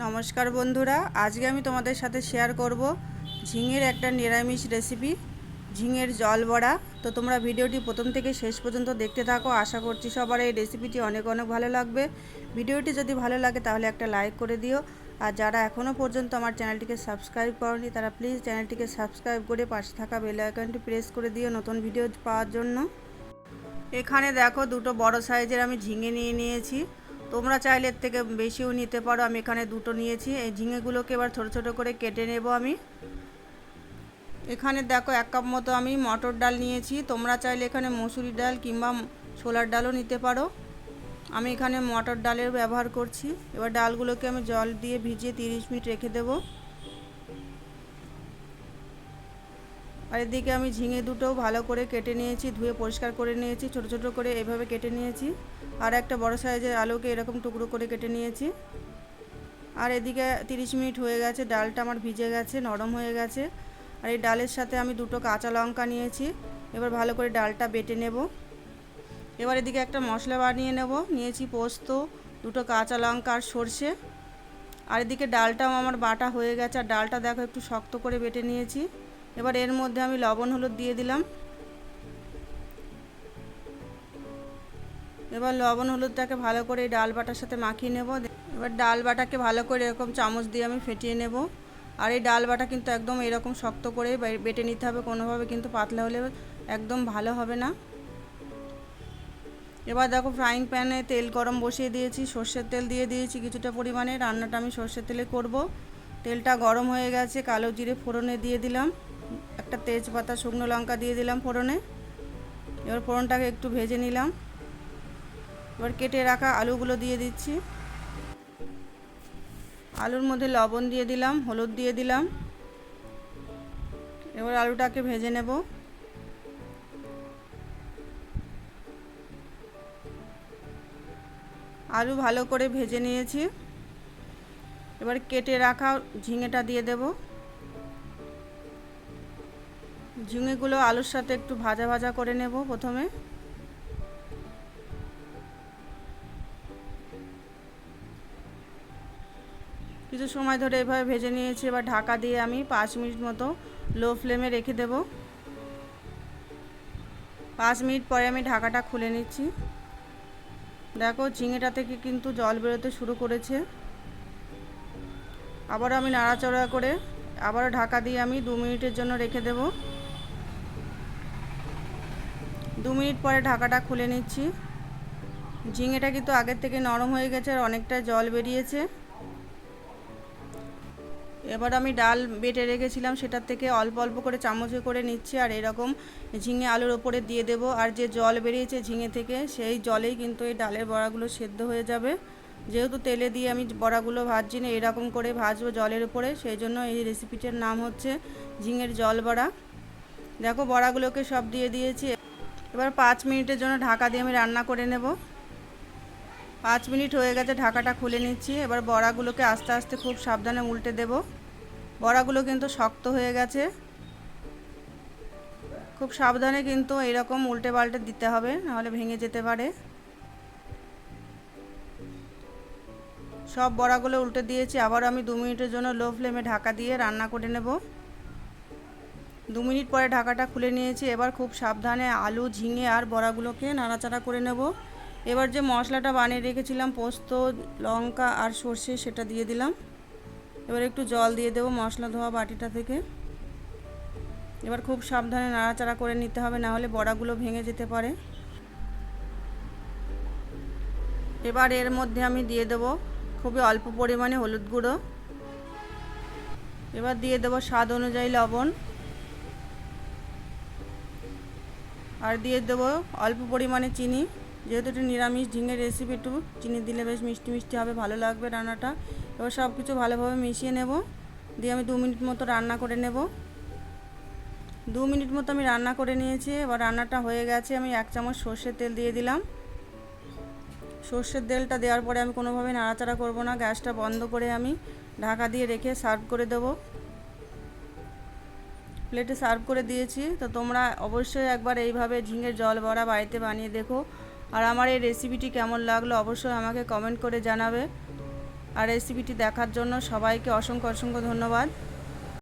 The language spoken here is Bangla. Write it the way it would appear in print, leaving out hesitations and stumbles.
নমস্কার বন্ধুরা, আজকে আমি তোমাদের সাথে শেয়ার করব ঝিঙের একটা নিরামিষ রেসিপি, ঝিঙের জল বড়া। তো তোমরা ভিডিওটি প্রথম থেকে শেষ পর্যন্ত দেখতে থাকো। আশা করছি সবার এই রেসিপিটি অনেক অনেক ভালো লাগবে। ভিডিওটি যদি ভালো লাগে তাহলে একটা লাইক করে দিও, আর যারা এখনও পর্যন্ত আমার চ্যানেলটিকে সাবস্ক্রাইব করনি তারা প্লিজ চ্যানেলটিকে সাবস্ক্রাইব করে পাশে থাকা বেল আইকনটি প্রেস করে দিও নতুন ভিডিও পাওয়ার জন্য। এখানে দেখো দুটো বড় সাইজের আমি ঝিঙে নিয়ে নিয়েছি। তোমরা চাইলে এর থেকে বেশিও নিতে পারো। আমি এখানে দুটো নিয়েছি। এই ঝিঙেগুলোকে এবার ছোট ছোট করে কেটে নেব আমি। এখানে দেখো 1 কাপ মতো আমি মটর ডাল নিয়েছি। তোমরা চাইলে এখানে মসুরি ডাল কিংবা ছোলার ডালও নিতে পারো। আমি এখানে মটর ডালের ব্যবহার করছি। এবার ডালগুলোকে আমি জল দিয়ে ভিজিয়ে 30 মিনিট রেখে দেবো। আর এদিকে আমি ঝিঙে দুটোও ভালো করে কেটে নিয়েছি, ধুয়ে পরিষ্কার করে নিয়েছি, ছোট ছোট করে এভাবে কেটে নিয়েছি। আর একটা বড় সাইজের আলুকে এরকম টুকরো করে কেটে নিয়েছি। আর এদিকে 30 মিনিট হয়ে গেছে, ডালটা আমার ভিজে গেছে, নরম হয়ে গেছে। আর এই ডালের সাথে আমি দুটো কাঁচা লঙ্কা নিয়েছি। এবার ভালো করে ডালটা বেটে নেব। এবার এদিকে একটা মশলা বানিয়ে নেব। নিয়েছি পোস্ত, দুটো কাঁচা লঙ্কা আর সর্ষে। আর এদিকে ডালটাও আমার বাটা হয়ে গেছে। আর ডালটা দেখো একটু শক্ত করে বেটে নিয়েছি। এবার এর মধ্যে আমি লবণ হলুদ দিয়ে দিলাম। এবার লবণ হলুদটাকে ভালো করে এই ডাল বাটার সাথে মাখিয়ে নেব। এবার ডাল বাটাকে ভালো করে এরকম চামচ দিয়ে আমি ফেটিয়ে নেব। আর এই ডাল বাটা কিন্তু একদম এরকম শক্ত করে বেটে নিতে হবে, কোনোভাবে কিন্তু পাতলা হলে একদম ভালো হবে না। এবার দেখো ফ্রাইং প্যানে তেল গরম বসিয়ে দিয়েছি, সর্ষের তেল দিয়ে দিয়েছি কিছুটা পরিমাণে। রান্নাটা আমি সর্ষের তেলে করব। তেলটা গরম হয়ে গেছে, কালো জিরে ফোড়নে দিয়ে দিলাম, একটা তেজপাতা শুকনো লঙ্কা দিয়ে দিলাম ফোড়নে। এবার ফোড়নটাকে একটু ভেজে নিলাম। এবার কেটে রাখা আলুগুলো দিয়ে দিচ্ছি। আলুর মধ্যে লবণ দিয়ে দিলাম, হলুদ দিয়ে দিলাম। এবার আলুটাকে ভেজে নেব। আলু ভালো করে ভেজে নিয়েছি। এবার কেটে রাখা ঝিঙেটা দিয়ে দেব। ঝিঙেগুলো আলুর সাথে একটু ভাজা ভাজা করে নেব প্রথমে। কিছু সময় ধরে এভাবে ভেজে নিয়েছি। এবার ঢাকা দিয়ে আমি 5 মিনিট মতো লো ফ্লেমে রেখে দেব। 5 মিনিট পরে আমি ঢাকাটা খুলে নিচ্ছি। দেখো ঝিঙেটা থেকে কিন্তু জল বেরোতে শুরু করেছে। আবারও আমি নাড়াচাড়া করে আবারও ঢাকা দিয়ে আমি 2 মিনিটের জন্য রেখে দেব। 2 মিনিট পরে ঢাকাটা খুলে নিচ্ছি। ঝিঙেটা কিন্তু আগের থেকে নরম হয়ে গেছে আর অনেকটা জল বেরিয়েছে। এবার আমি ডাল বেটে রেখেছিলাম সেটার থেকে অল্প অল্প করে চামচে করে নিচ্ছি, আর এরকম ঝিঙে আলুর ওপরে দিয়ে দেব। আর যে জল বেরিয়েছে ঝিঙে থেকে সেই জলেই কিন্তু এই ডালের বড়াগুলো সেদ্ধ হয়ে যাবে। যেহেতু তেলে দিয়ে আমি বড়াগুলো ভাজছি না, এরকম করে ভাজবো জলের উপরে, সেই জন্য এই রেসিপিটার নাম হচ্ছে ঝিঙের জল বড়া। দেখো বড়াগুলোকে সব দিয়ে দিয়েছি। এবার 5 মিনিটের জন্য ঢাকা দিয়ে আমি রান্না করে নেব। 5 মিনিট হয়ে গেছে, ঢাকাটা খুলে নিচ্ছি। এবার বড়াগুলোকে আস্তে আস্তে খুব সাবধানে উল্টে দেব। বড়াগুলো কিন্তু শক্ত হয়ে গেছে, খুব সাবধানে কিন্তু এরকম উল্টে পাল্টে দিতে হবে, নাহলে ভেঙে যেতে পারে। সব বড়াগুলো উল্টে দিয়েছি। আবার আমি 2 মিনিটের জন্য লো ফ্লেমে ঢাকা দিয়ে রান্না করে নেব। 2 মিনিট পরে ঢাকাটা খুলে নিয়েছি। এবার খুব সাবধানে আলু, ঝিঙে আর বড়াগুলোকে নাড়াচাড়া করে নেব। এবার যে মশলাটা বানিয়ে রেখেছিলাম পোস্ত, লঙ্কা আর সর্ষে, সেটা দিয়ে দিলাম। এবার একটু জল দিয়ে দেবো মশলা ধোয়া বাটিটা থেকে। এবার খুব সাবধানে নাড়াচাড়া করে নিতে হবে, না হলে বড়াগুলো ভেঙে যেতে পারে। এবার এর মধ্যে আমি দিয়ে দেবো খুবই অল্প পরিমাণে হলুদ গুঁড়ো। এবার দিয়ে দেবো স্বাদ অনুযায়ী লবণ। আর দিয়ে দেবো অল্প পরিমাণে চিনি। যেহেতু এটা নিরামিষ ঝিঙের রেসিপি, একটু চিনি দিলে বেশ মিষ্টি মিষ্টি হবে, ভালো লাগবে রান্নাটা। এবার সব কিছু ভালোভাবে মিশিয়ে নেব। দিয়ে আমি 2 মিনিট মতো রান্না করে নেব। 2 মিনিট মতো আমি রান্না করে নিয়েছি। এবার রান্নাটা হয়ে গেছে। আমি 1 চামচ সর্ষের তেল দিয়ে দিলাম। সর্ষের তেলটা দেওয়ার পরে আমি কোনোভাবে নাড়াচাড়া করব না, গ্যাসটা বন্ধ করে আমি ঢাকা দিয়ে রেখে সার্ভ করে দেব। প্লেটে সার্ভ করে দিয়েছি। তো তোমরা অবশ্যই একবার এইভাবে ঝিঙের জল বড়া বাড়িতে বানিয়ে দেখো। আর আমার এই রেসিপিটি কেমন লাগলো অবশ্যই আমাকে কমেন্ট করে জানাবে। আর রেসিপিটি দেখার জন্য সবাইকে অসংখ্য অসংখ্য ধন্যবাদ।